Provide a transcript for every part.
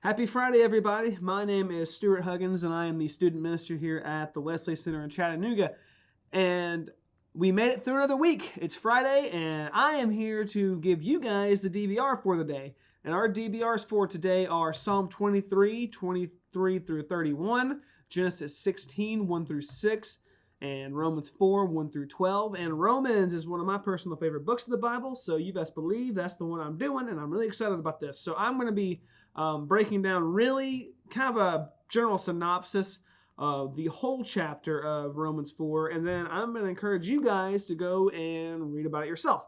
Happy Friday, everybody. My name is Stuart Huggins, and I am the student minister here at the Wesley Center in Chattanooga. And we made it through another week. It's Friday, and I am here to give you guys the DBR for the day. And our DBRs for today are Psalm 23, 23 through 31, Genesis 16, 1 through 6, and Romans 4, 1 through 12. And Romans is one of my personal favorite books of the Bible, so you best believe that's the one I'm doing, and I'm really excited about this. So I'm going to be breaking down really kind of a general synopsis of the whole chapter of Romans 4, and then I'm going to encourage you guys to go and read about it yourself,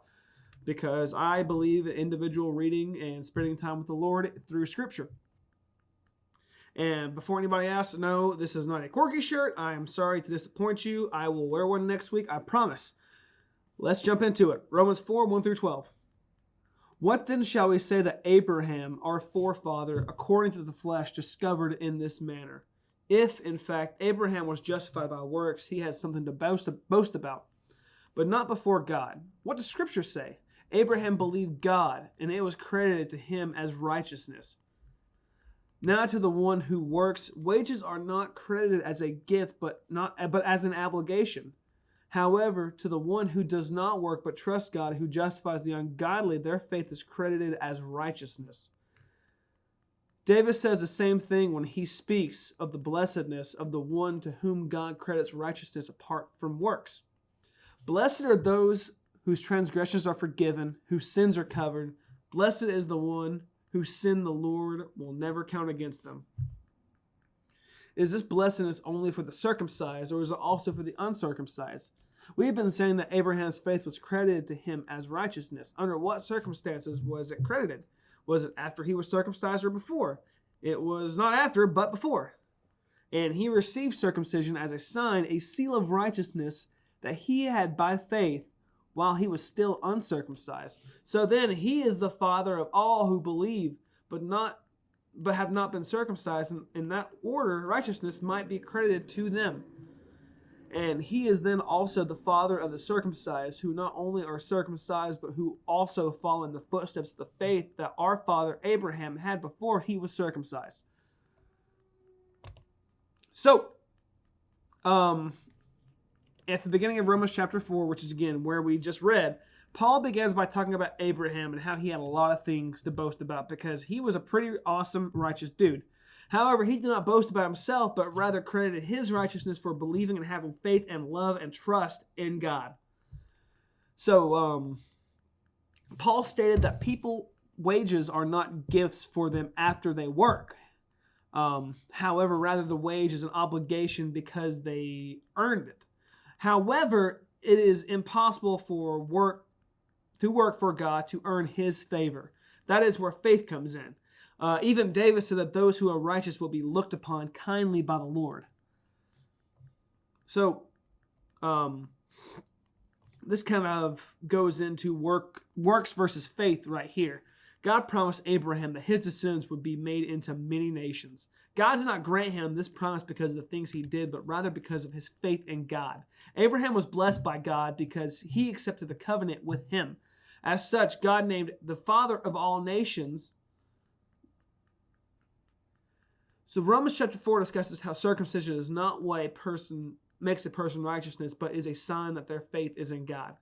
because I believe in individual reading and spending time with the Lord through Scripture. And before anybody asks, no, this is not a Corky shirt. I am sorry to disappoint you. I will wear one next week, I promise. Let's jump into it. Romans 4, 1 through 12. What then shall we say that Abraham, our forefather, according to the flesh, discovered in this manner? If, in fact, Abraham was justified by works, he had something to boast about, but not before God. What does Scripture say? Abraham believed God, and it was credited to him as righteousness. Now to the one who works, wages are not credited as a gift, but as an obligation. However, to the one who does not work but trusts God, who justifies the ungodly, their faith is credited as righteousness. David says the same thing when he speaks of the blessedness of the one to whom God credits righteousness apart from works. Blessed are those whose transgressions are forgiven, whose sins are covered. Blessed is the one whose sin the Lord will never count against them. Is this blessedness only for the circumcised, or is it also for the uncircumcised? We have been saying that Abraham's faith was credited to him as righteousness. Under what circumstances was it credited? Was it after he was circumcised or before? It was not after, but before. And he received circumcision as a sign, a seal of righteousness that he had by faith while he was still uncircumcised. So then he is the father of all who believe, but have not been circumcised. And in that order, righteousness might be credited to them. And he is then also the father of the circumcised, who not only are circumcised, but who also follow in the footsteps of the faith that our father Abraham had before he was circumcised. So, at the beginning of Romans chapter 4, which is again where we just read, Paul begins by talking about Abraham and how he had a lot of things to boast about because he was a pretty awesome, righteous dude. However, he did not boast about himself, but rather credited his righteousness for believing and having faith and love and trust in God. So, Paul stated that wages are not gifts for them after they work. However, rather the wage is an obligation because they earned it. However, it is impossible to work for God to earn his favor. That is where faith comes in. Even David said that those who are righteous will be looked upon kindly by the Lord. So, this kind of goes into works versus faith right here. God promised Abraham that his descendants would be made into many nations. God did not grant him this promise because of the things he did, but rather because of his faith in God. Abraham was blessed by God because he accepted the covenant with him. As such, God named the father of all nations. So Romans chapter 4 discusses how circumcision is not what makes a person righteousness, but is a sign that their faith is in God.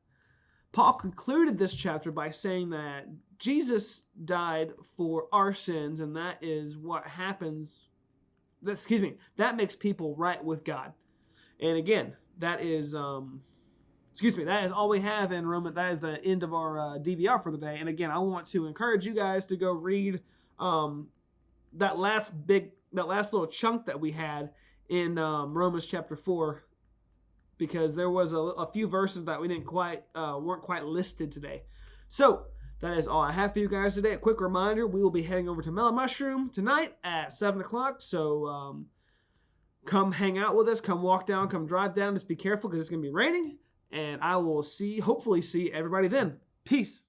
Paul concluded this chapter by saying that Jesus died for our sins, and that is what happens. That makes people right with God. And again, that is all we have in Romans. That is the end of our DBR for the day. And again, I want to encourage you guys to go read that last little chunk that we had in Romans chapter 4, because there was a few verses that we weren't quite listed today. So that is all I have for you guys today. A quick reminder, we will be heading over to Mellow Mushroom tonight at 7 o'clock. So come hang out with us, come walk down, come drive down. Just be careful because it's going to be raining. And I will hopefully see everybody then. Peace.